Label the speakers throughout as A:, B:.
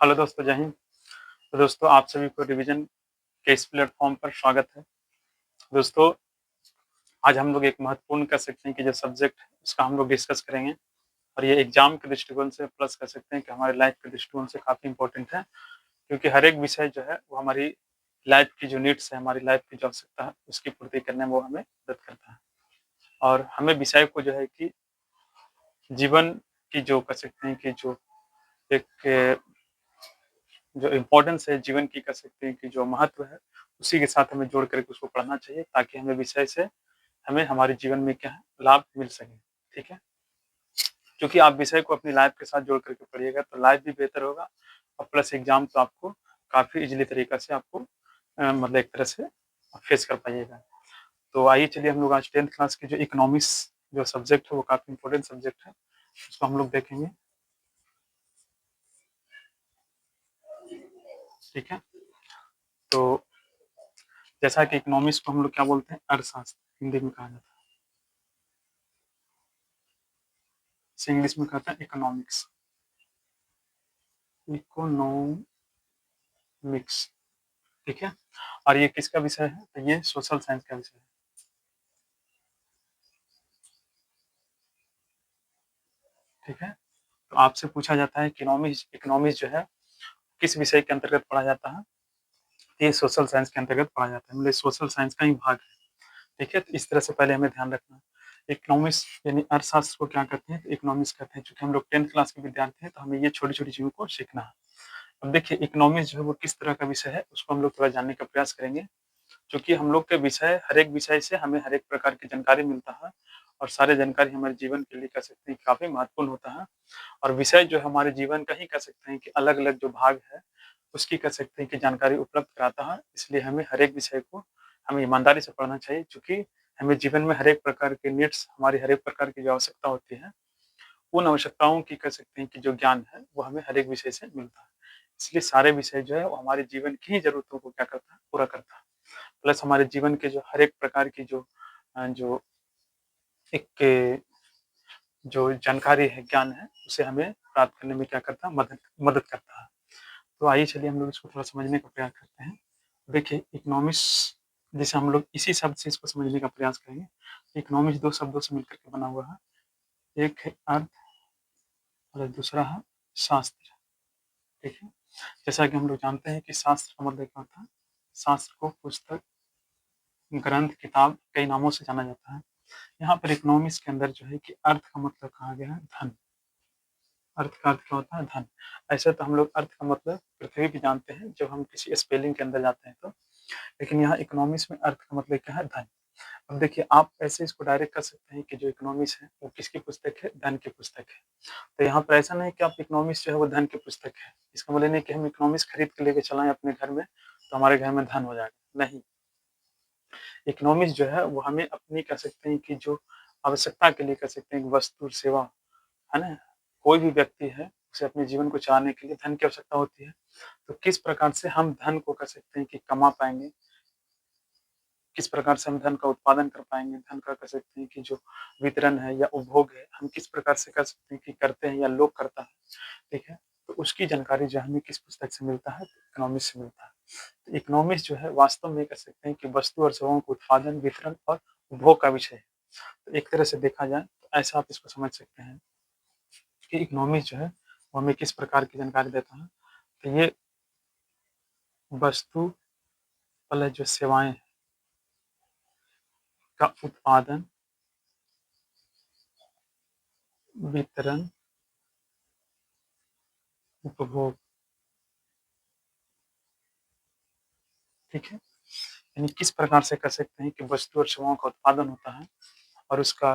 A: Hello दोस्तों, जय हिंद। तो दोस्तों आप सभी को रिवीजन के इस प्लेटफ़ॉर्म पर स्वागत है। दोस्तों, आज हम लोग एक महत्वपूर्ण कह सकते हैं कि जो सब्जेक्ट है उसका हम लोग डिस्कस करेंगे और ये एग्ज़ाम के दृष्टिकोण से प्लस कह सकते हैं कि हमारे लाइफ़ के दृष्टिकोण से काफ़ी इम्पोर्टेंट है। क्योंकि हर एक विषय जो है वो हमारी लाइफ़ की जो नीड्स है, हमारी लाइफ़ की जो आवश्यकता है उसकी पूर्ति करने में वो हमें मदद करता है। और हमें विषय को जो है कि जीवन की जो कह सकते हैं कि एक जो इम्पोर्टेंस है जीवन की कह सकते हैं कि जो महत्व है, उसी के साथ हमें जोड़ कर के उसको पढ़ना चाहिए ताकि हमें विषय से हमें हमारे जीवन में क्या है, लाभ मिल सके, ठीक है? क्योंकि आप विषय को अपनी लाइफ़ के साथ जोड़ कर के पढ़िएगा तो लाइफ़ भी बेहतर होगा और प्लस एग्ज़ाम तो आपको काफ़ी ईज़िली तरीक़ा से आपको मतलब एक तरह से फेस कर पाइएगा। तो आइए चलिए हम लोग आज 10th क्लास की जो इकोनॉमिक्स जो सब्जेक्ट है वो काफ़ी इम्पोर्टेंट सब्जेक्ट है, उसको हम लोग देखेंगे, ठीक है? तो जैसा कि इकोनॉमिक्स को हम लोग क्या बोलते हैं? अर्थशास्त्र हिंदी में कहा जाता है। इसे इंग्लिश में कहते हैं इकोनॉमिक्स, इकोनॉमिक्स, ठीक है? और ये किसका विषय है? तो ये सोशल साइंस का विषय है, ठीक है? तो आपसे पूछा जाता है कि इकोनॉमिक्स इकोनॉमिक्स जो है किस विषय के अंतर्गत पढ़ा जाता है? तो ये सोशल साइंस के अंतर्गत पढ़ा जाता है, मतलब सोशल साइंस का ही भाग है, ठीक है? तो इस तरह से पहले हमें ध्यान रखना है। इकोनॉमिक्स यानी अर्थशास्त्र को क्या कहते हैं? तो इकोनॉमिक्स कहते हैं, चूँकि हम लोग 10th क्लास के विद्यार्थी हैं तो हमें ये छोटी-छोटी चीज़ों को सीखना है। अब देखिए इकोनॉमिक्स जो है वो किस तरह का विषय है उसको हम लोग थोड़ा जानने का प्रयास करेंगे। क्योंकि हम लोग के विषय हर एक विषय से हमें हर एक प्रकार की जानकारी मिलता है और सारे जानकारी हमारे जीवन के लिए कह सकते हैं काफ़ी महत्वपूर्ण होता है और विषय जो है हमारे जीवन का ही कह सकते हैं कि अलग-अलग जो भाग है, उसकी कह सकते हैं कि जानकारी उपलब्ध कराता है। इसलिए हमें हर एक विषय को हमें ईमानदारी से पढ़ना चाहिए क्योंकि हमें जीवन में हर एक प्रकार के नीड्स हमारी हर एक प्रकार की जो आवश्यकता होती है, उन आवश्यकताओं की कह सकते हैं कि जो ज्ञान है, वो हमें हर एक विषय से मिलता है। इसलिए सारे विषय जो है वो हमारे जीवन की ही ज़रूरतों को क्या करता है, पूरा करता है। प्लस हमारे जीवन के जो हर एक प्रकार की जो एक जो जानकारी है, ज्ञान है, उसे हमें प्राप्त करने में क्या करता है, मदद मदद करता है। तो आइए चलिए हम लोग इसको थोड़ा समझने का प्रयास करते हैं। देखिए इकोनॉमिक्स जैसे हम लोग इसी शब्द से इसको समझने का प्रयास करेंगे। इकोनॉमिक्स 2 शब्दों से मिलकर के बना हुआ है। एक है अर्थ और दूसरा है शास्त्र, ठीक है? जैसा कि हम लोग जानते हैं कि शास्त्र का मतलब क्या होता है? शास्त्र को पुस्तक, ग्रंथ, किताब कई नामों से जाना जाता है। यहाँ पर इकोनॉमिक्स के अंदर जो है कि अर्थ का मतलब कहा गया है धन। अर्थ का अर्थ क्या होता है? धन। ऐसे तो हम लोग अर्थ का मतलब पृथ्वी भी जानते हैं जब हम किसी स्पेलिंग के अंदर जाते हैं तो। लेकिन यहाँ इकोनॉमिक्स में अर्थ का मतलब क्या है? धन। अब देखिए आप ऐसे इसको डायरेक्ट कर सकते हैं कि जो इकोनॉमिक्स है वो किसकी पुस्तक है? धन की पुस्तक है। तो यहाँ पर ऐसा नहीं कि आप इकोनॉमिक्स जो है वो धन की पुस्तक है। इसका मतलब नहीं कि हम इकोनॉमिक्स खरीद के लेके चलाएँ अपने घर में तो हमारे घर में धन हो जाएगा, नहीं। इकोनॉमिक्स जो है वो हमें अपनी कह सकते हैं कि जो आवश्यकता के लिए कह सकते हैं कि वस्तु, सेवा, है ना? कोई भी व्यक्ति है, उसे अपने जीवन को चलाने के लिए धन की आवश्यकता होती है। तो किस प्रकार से हम धन को कह सकते हैं कि कमा पाएँगे, किस प्रकार से हम धन का उत्पादन कर पाएँगे, धन का कह सकते हैं कि जो वितरण है या उपभोग है, हम किस प्रकार से कह सकते हैं कि करते हैं या लोग करता है, ठीक है? तो उसकी जानकारी जो हमें किस पुस्तक से मिलता है? इकोनॉमिक्स से मिलता है। तो इकोनॉमिक्स जो है वास्तव में कह सकते हैं कि वस्तु और सेवाओं के उत्पादन, वितरण और उपभोग का विषय है। तो एक तरह से देखा जाए तो ऐसा आप इसको समझ सकते हैं कि इकोनॉमिक्स जो है वो हमें किस प्रकार की जानकारी देता है। तो ये वस्तु प्लस जो सेवाएँ हैं का उत्पादन, वितरण, उपभोग, ठीक है? यानी किस प्रकार से कह सकते हैं कि वस्तु और सेवाओं का उत्पादन होता है और उसका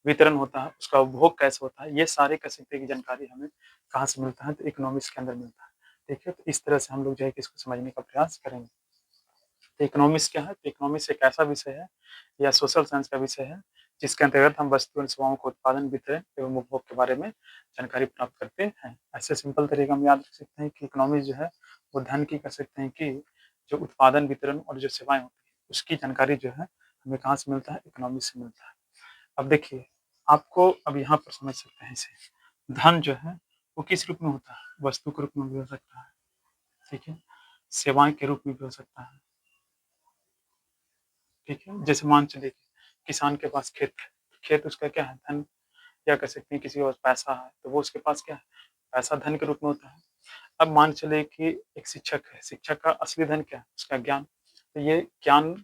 A: वितरण होता है, उसका उपभोग कैसे होता है, ये सारे कह सकते हैं कि जानकारी हमें कहाँ से मिलता है? तो इकोनॉमिक्स के अंदर मिलता है, ठीक है? तो इस तरह से हम लोग जो है कि इसको समझने का प्रयास करेंगे। तो इकोनॉमिक्स क्या है? तो इकोनॉमिक्स एक ऐसा विषय है या सोशल साइंस का विषय है, जिसके अंतर्गत हम वस्तु और सेवाओं के उत्पादन, वितरण एवं उपभोग के बारे में जानकारी प्राप्त करते हैं। ऐसे सिंपल तरीके हम याद रख सकते हैं कि इकोनॉमिक्स जो है, वो धन की कह सकते हैं कि जो उत्पादन, वितरण और जो सेवाएँ होती हैं, उसकी जानकारी जो है, हमें कहाँ से मिलता है? इकोनॉमिक्स से मिलता है। अब देखिए, आपको अब यहाँ पर समझ सकते हैं इसे, धन जो है, वो किस रूप में होता है? वस्तु के रूप में भी हो सकता है, ठीक है? सेवाएँ के रूप में भी हो सकता है, ठीक है? जैसे मान चलिए कि किसान के पास खेत है, खेत उसका क्या है धन या कह सकते हैं किसी के पास पैसा है, तो वो उसके पास क्या है, पैसा धन के रूप में होता है। अब मान चलिए कि एक शिक्षक है, शिक्षक का असली धन क्या है? उसका ज्ञान। तो ये ज्ञान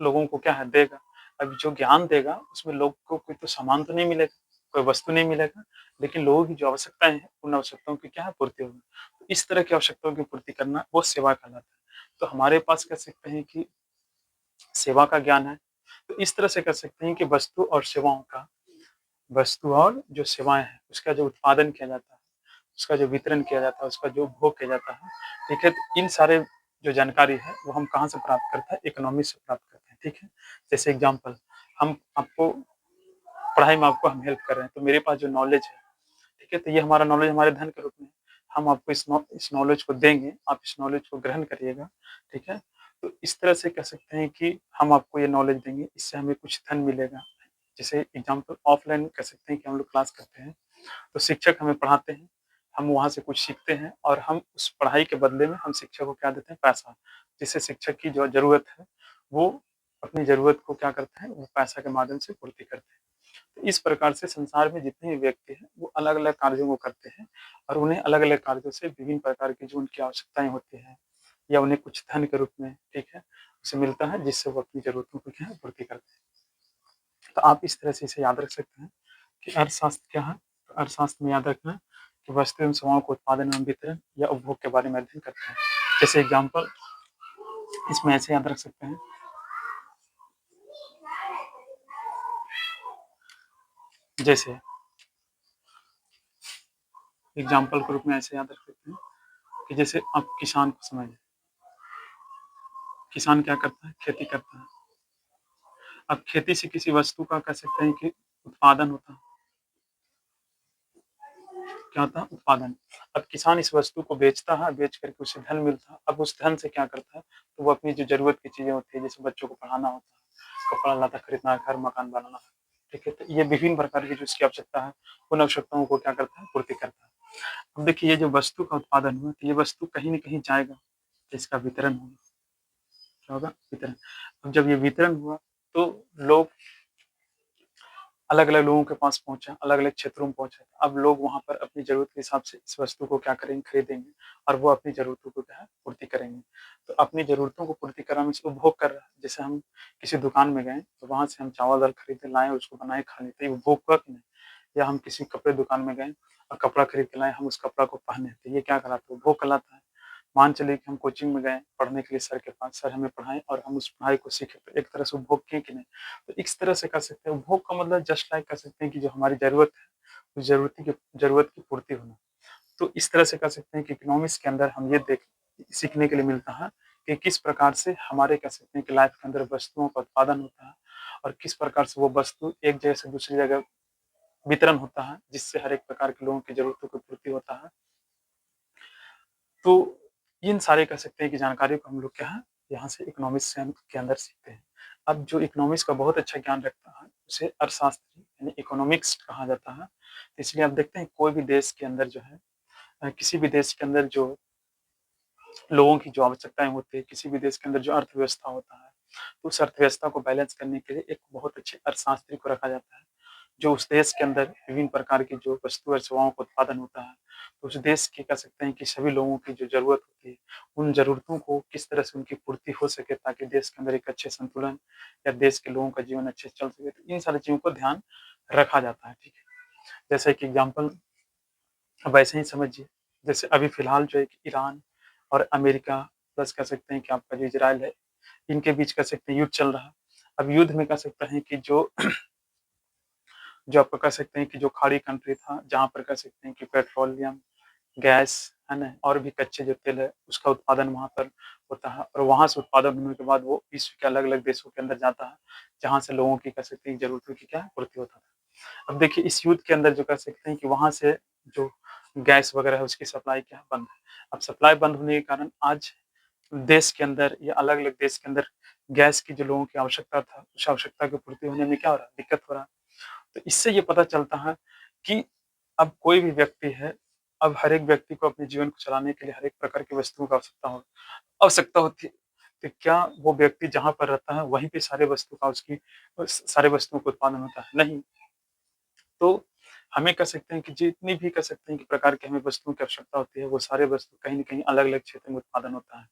A: लोगों को क्या है देगा। अब जो ज्ञान देगा उसमें लोग को कोई तो सामान तो नहीं मिलेगा, कोई वस्तु नहीं मिलेगा, लेकिन लोगों की जो आवश्यकताएँ हैं, उन आवश्यकताओं की क्या है पूर्ति होगी। तो इस तरह की आवश्यकताओं की पूर्ति करना वो सेवा कहलाता है। तो हमारे पास कह सकते हैं कि सेवा का ज्ञान है, तो इस तरह से कह सकते हैं कि वस्तु और जो सेवाएँ हैं, उसका जो उत्पादन किया जाता है, उसका जो वितरण किया जाता है, उसका जो उपभोग किया जाता है, ठीक है? तो इन सारे जो जानकारी है, वो हम कहाँ से प्राप्त करते हैं? इकोनॉमी से प्राप्त करते हैं, ठीक है? जैसे एग्ज़ाम्पल हम आपको पढ़ाई में आपको हम हेल्प कर रहे हैं, तो मेरे पास जो नॉलेज है, ठीक है? तो ये हमारा नॉलेज हमारे धन के रूप में है। हम आपको इस नॉलेज को देंगे, आप इस नॉलेज को ग्रहण करिएगा, ठीक है? तो इस तरह से कह सकते हैं कि हम आपको ये नॉलेज देंगे, इससे हमें कुछ धन मिलेगा। जैसे एग्ज़ाम्पल ऑफ़लाइन कह सकते हैं कि हम लोग क्लास करते हैं, तो शिक्षक हमें पढ़ाते हैं, हम वहाँ से कुछ सीखते हैं और हम उस पढ़ाई के बदले में हम शिक्षक को क्या देते हैं? पैसा। जिससे शिक्षक की जो ज़रूरत है, वो अपनी ज़रूरत को क्या करते हैं? वो पैसा के माध्यम से पूर्ति करते हैं। तो इस प्रकार से संसार में जितने भी व्यक्ति हैं, वो अलग-अलग कार्यों को करते हैं और उन्हें अलग-अलग कार्यों से विभिन्न प्रकार की जो उनकी आवश्यकताएँ होती हैं या उन्हें कुछ धन के रूप में, ठीक है, उसे मिलता है जिससे वो अपनी ज़रूरतों को क्या है? पूर्ति करते हैं। तो आप इस तरह से इसे याद रख सकते हैं कि अर्थशास्त्र क्या है? तो अर्थशास्त्र में याद रखना कि वस्तु एवं सेवाओं को उत्पादन एवं वितरण या उपभोग के बारे में अध्ययन करते हैं। जैसे एग्ज़ाम्पल इसमें ऐसे याद रख सकते हैं, जैसे एग्ज़ाम्पल के रूप में ऐसे याद रख सकते हैं कि जैसे आप किसान को समझिए, किसान क्या करता है? खेती करता है। अब खेती से किसी वस्तु का कह सकते हैं कि उत्पादन होता है। क्या होता है? उत्पादन। अब किसान इस वस्तु को बेचता है, बेच कर के उसे धन मिलता है। अब उस धन से क्या करता है? तो वो अपनी जो ज़रूरत की चीज़ें होती हैं, जैसे बच्चों को पढ़ाना होता है, कपड़ा-लत्ता खरीदना है, घर-मकान बनाना है, ठीक है? तो ये विभिन्न प्रकार की जो इसकी आवश्यकता है, उन आवश्यकताओं को क्या करता है? पूर्ति करता है। अब देखिए ये जो वस्तु का उत्पादन हुआ, तो ये वस्तु कहीं न कहीं जाएगा, तो इसका वितरण होगा। क्या होगा? वितरण। अब जब ये वितरण हुआ, तो लोग अलग-अलग लोगों के पास पहुँचा, अलग-अलग क्षेत्रों में पहुँचा। अब लोग वहाँ पर अपनी ज़रूरत के हिसाब से इस वस्तु को क्या करेंगे, खरीदेंगे और वो अपनी ज़रूरतों को क्या है, पूर्ति करेंगे। तो अपनी ज़रूरतों को पूर्ति करना मीन्स उपभोग कर रहा है। जैसे हम किसी दुकान में गए, तो वहाँ से हम चावल-दाल खरीदे लाए, उसको बनाए, खा लिए, तो ये उपभोग हुआ कि नहीं? या हम किसी कपड़े दुकान में गए और कपड़ा खरीद के लाए, हम उस कपड़ा को पहने, तो ये क्या कहलाता है? उपभोग कहलाता है। मान चलिए कि हम कोचिंग में गए पढ़ने के लिए सर के पास, सर हमें पढ़ाएँ और हम उस पढ़ाई को सीखे, तो एक तरह से उपभोग किए कि नहीं? तो इस तरह से कह सकते हैं उपभोग का मतलब जस्ट लाइक कह सकते हैं कि जो हमारी ज़रूरत है, उस ज़रूरत की पूर्ति होना। तो इस तरह से कह सकते हैं कि इकोनॉमिक्स के अंदर हम ये देख सीखने के लिए मिलता है कि किस प्रकार से हमारे कह सकते हैं कि लाइफ के अंदर वस्तुओं का उत्पादन होता है और किस प्रकार से वो वस्तु एक जगह से दूसरी जगह वितरण होता है, जिससे हर एक प्रकार के लोगों की ज़रूरतों की पूर्ति होता है। तो इन सारे कह सकते हैं कि जानकारी को हम लोग क्या है, यहाँ से इकोनॉमिक्स से हम के अंदर सीखते हैं। अब जो इकोनॉमिक्स का बहुत अच्छा ज्ञान रखता है, उसे अर्थशास्त्री यानी इकोनॉमिक्स कहा जाता है। तो इसलिए आप देखते हैं कोई भी देश के अंदर जो है किसी भी देश के अंदर जो लोगों की जो आवश्यकताएँ होती हैं, किसी भी देश के अंदर जो अर्थव्यवस्था होता है, तो उस अर्थव्यवस्था को बैलेंस करने के लिए एक बहुत अच्छे अर्थशास्त्री को रखा जाता है। जो उस देश के अंदर विभिन्न प्रकार की जो वस्तु और सेवाओं का उत्पादन होता है, तो उस देश की कह सकते हैं कि सभी लोगों की जो ज़रूरत होती है, उन ज़रूरतों को किस तरह से उनकी पूर्ति हो सके ताकि देश के अंदर एक अच्छे संतुलन या देश के लोगों का जीवन अच्छे से चल सके, तो इन सारी चीज़ों को ध्यान रखा जाता है, ठीक है? जैसे कि एग्ज़ाम्पल अब ऐसे ही समझिए, जैसे अभी फ़िलहाल जो है कि ईरान और अमेरिका प्लस कह सकते हैं कि आपका जो इज़राइल है, इनके बीच कह सकते हैं युद्ध चल रहा है। अब युद्ध में कह सकते हैं कि जो आपका कह सकते हैं कि जो खाड़ी कंट्री था, जहाँ पर कह सकते हैं कि पेट्रोलियम, गैस, है ना? और भी कच्चे जो तेल है, उसका उत्पादन वहाँ पर होता है और वहाँ से उत्पादन होने के बाद वो विश्व के अलग-अलग देशों के अंदर जाता है, जहाँ से लोगों की कह सकते हैं ज़रूरतों की क्या है, पूर्ति होता था। अब देखिए इस युद्ध के अंदर जो कह सकते हैं कि वहाँ से जो गैस वगैरह है, उसकी सप्लाई क्या है, बंद है। अब सप्लाई बंद होने के कारण आज देश के अंदर या अलग-अलग देश के अंदर गैस की जो लोगों की आवश्यकता था, उस आवश्यकता की पूर्ति होने में क्या हो रहा है, दिक्कत हो रहा है। तो इससे ये पता चलता है कि अब कोई भी व्यक्ति है, अब हर एक व्यक्ति को अपने जीवन को चलाने के लिए हर एक प्रकार की वस्तुओं का आवश्यकता होती है। तो क्या वो व्यक्ति जहाँ पर रहता है वहीं पे सारे वस्तु का उसकी सारे वस्तुओं का उत्पादन होता है? नहीं। तो हमें कह सकते हैं कि जितनी भी कह सकते हैं कि प्रकार की हमें वस्तुओं की आवश्यकता होती है, वो सारे वस्तु कहीं न कहीं अलग-अलग क्षेत्र में उत्पादन होता है।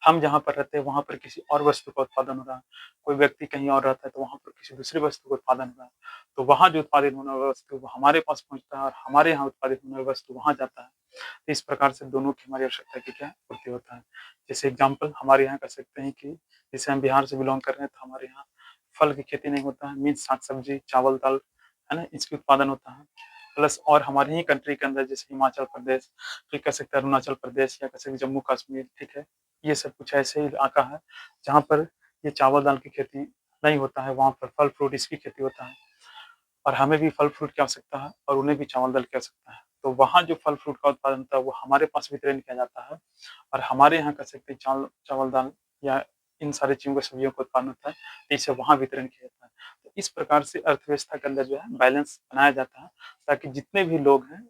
A: हम जहाँ पर रहते हैं, वहाँ पर किसी और वस्तु का उत्पादन हो रहा है। कोई व्यक्ति कहीं और रहता है, तो वहाँ पर किसी दूसरी वस्तु का उत्पादन हो रहा है। तो वहाँ जो उत्पादित होने वाला वस्तु वो हमारे पास पहुँचता है और हमारे यहाँ उत्पादित होने वाली वस्तु वहाँ जाता है। तो इस प्रकार से दोनों की हमारी आवश्यकता की क्या है, पूर्ति होता है। जैसे एग्ज़ाम्पल हमारे यहाँ कह सकते हैं कि जैसे हम बिहार से बिलॉन्ग कर रहे हैं, तो हमारे यहाँ फल की खेती नहीं होता है, मीन्स साग-सब्ज़ी, चावल-दाल, है ना? इसकी उत्पादन होता है। प्लस और हमारे ही कंट्री के अंदर जैसे हिमाचल प्रदेश, फिर कह सकते हैं अरुणाचल प्रदेश या कह सकते हैं जम्मू-कश्मीर, ठीक है? ये सब कुछ ऐसे इलाका है, जहाँ पर ये चावल-दाल की खेती नहीं होता है, वहाँ पर फल-फ्रूट इसकी खेती होता है। और हमें भी फल-फ्रूट की आवश्यकता है और उन्हें भी चावल-दाल की आवश्यकता है। तो वहाँ जो फल-फ्रूट का उत्पादन होता है, वो हमारे पास वितरण किया जाता है और हमारे यहाँ कह सकते हैं चावल-दाल या इन सारी चीज़ों का सब्जियों का उत्पादन होता है, तो इसे वहाँ वितरण किया जाता है। तो इस प्रकार से अर्थव्यवस्था के अंदर जो है बैलेंस बनाया जाता है, ताकि जितने भी लोग हैं,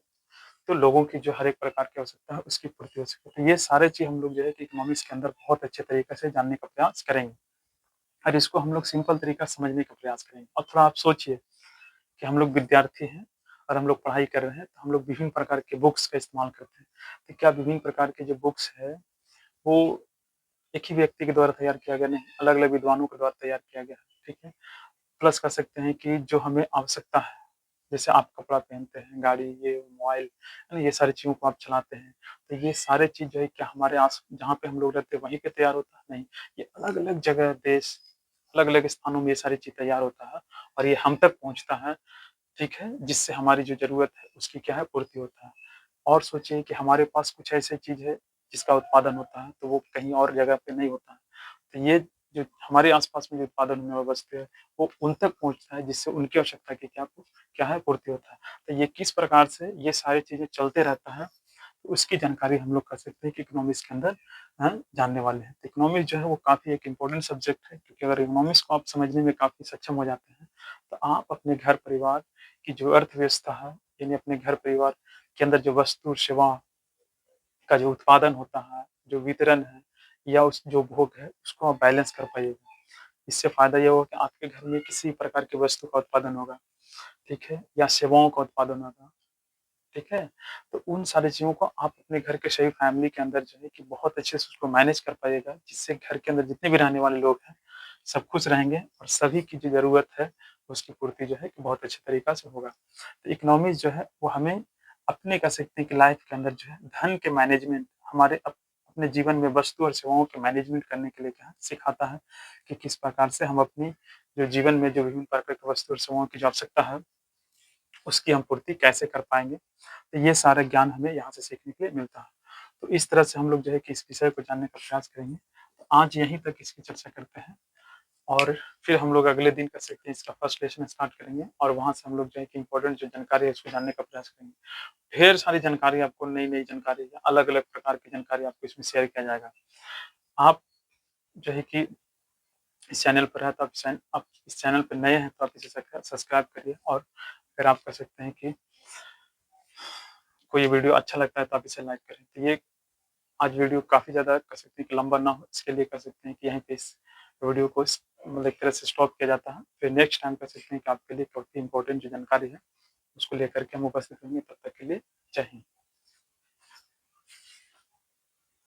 A: तो लोगों की जो हर एक प्रकार की आवश्यकता है, उसकी पूर्ति हो सके। तो ये सारे चीज़ हम लोग जो है कि इकोनॉमिक्स के अंदर बहुत अच्छे तरीके से जानने का प्रयास करेंगे और इसको हम लोग सिंपल तरीका से समझने का प्रयास करेंगे। और थोड़ा आप सोचिए कि हम लोग विद्यार्थी हैं और हम लोग पढ़ाई कर रहे हैं, तो हम लोग विभिन्न प्रकार के बुक्स का इस्तेमाल करते हैं। तो क्या विभिन्न प्रकार के जो बुक्स है, वो एक ही व्यक्ति के द्वारा तैयार किया गया नहीं, अलग-अलग विद्वानों के द्वारा तैयार किया गया है, ठीक है? प्लस कह सकते हैं कि जो हमें आवश्यकता है, जैसे आप कपड़ा पहनते हैं, गाड़ी, ये मोबाइल, है ना? ये सारी चीज़ों को आप चलाते हैं, तो ये सारे चीज़ जो है क्या हमारे आस जहाँ पे हम लोग रहते हैं, वहीं पे तैयार होता है? नहीं, ये अलग-अलग जगह, देश, अलग-अलग स्थानों में ये सारी चीज़ तैयार होता है और ये हम तक पहुँचता है, ठीक है? जिससे हमारी जो ज़रूरत है उसकी क्या है पूर्ति होता है। और सोचिए कि हमारे पास कुछ ऐसी चीज़ है जिसका उत्पादन होता है, तो वो कहीं और जगह पे नहीं होता है। तो ये जो हमारे आस-पास में जो उत्पादन होने वाली वस्तु है, वो उन तक पहुँचता है जिससे उनकी आवश्यकता की क्या है पूर्ति होता है। तो ये किस प्रकार से ये सारी चीज़ें चलते रहता है, उसकी जानकारी हम लोग कह सकते हैं कि इकोनॉमिक्स के अंदर जानने वाले हैं। तो इकोनॉमिक्स जो है वो काफ़ी एक इम्पोर्टेंट सब्जेक्ट है, क्योंकि अगर इकोनॉमिक्स को आप समझने में काफ़ी सक्षम हो जाते हैं, तो आप अपने घर-परिवार की जो अर्थव्यवस्था है, यानी अपने घर-परिवार के अंदर जो वस्तु, सेवा का जो उत्पादन होता है, जो वितरण है या उस जो भोग है, उसको आप बैलेंस कर पाइएगा। इससे फ़ायदा ये होगा कि आपके घर में किसी प्रकार की वस्तु का उत्पादन होगा, ठीक है? या सेवाओं का उत्पादन होगा, ठीक है? तो उन सारी चीज़ों को आप अपने घर के सही फैमिली के अंदर जो है कि बहुत अच्छे से उसको मैनेज कर पाइएगा, जिससे घर के अंदर जितने भी रहने वाले लोग हैं, सब खुश रहेंगे और सभी की जो ज़रूरत है, उसकी पूर्ति जो है कि बहुत अच्छे तरीक़ा से होगा। तो इकोनॉमिक्स जो है, वो हमें अपने कह सकते हैं कि लाइफ़ के अंदर जो है, धन के मैनेजमेंट हमारे अपने जीवन में वस्तु और सेवाओं के मैनेजमेंट करने के लिए क्या है, सिखाता है कि किस प्रकार से हम अपनी जो जीवन में जो विभिन्न प्रकार की वस्तु और सेवाओं की जो आवश्यकता है, उसकी हम पूर्ति कैसे कर पाएँगे। तो ये सारा ज्ञान हमें यहाँ से सीखने के लिए मिलता है। तो इस तरह से हम लोग जो है कि इस विषय को जानने का प्रयास करेंगे। तो आज यहीं तक इसकी चर्चा करते हैं और फिर हम लोग अगले दिन कर सकते हैं इसका फर्स्ट लेसन स्टार्ट करेंगे और वहाँ से हम लोग जो है कि इम्पोर्टेंट जो जानकारी है उसको जानने का प्रयास करेंगे। ढेर सारी जानकारी आपको नई-नई जानकारी या अलग-अलग प्रकार की जानकारी आपको इसमें शेयर किया जाएगा। आप जो है कि इस चैनल पर हैं तो आप इस चैनल पे नए हैं तो आप इसे सब्सक्राइब करिए और फिर आप कह सकते हैं कि कोई वीडियो अच्छा लगता है तो आप इसे लाइक करें। तो ये आज वीडियो काफ़ी ज़्यादा कह सकते हैं कि लंबा ना हो, इसके लिए कह सकते हैं कि यहीं पे इस वीडियो को मतलब एक तरह से स्टॉप किया जाता है। फिर नेक्स्ट टाइम कह सकते हैं कि आपके लिए काफ़ी इम्पोर्टेंट जो जानकारी है, उसको लेकर के हम उपस्थित होंगे। तब तक के लिए जय हिंद।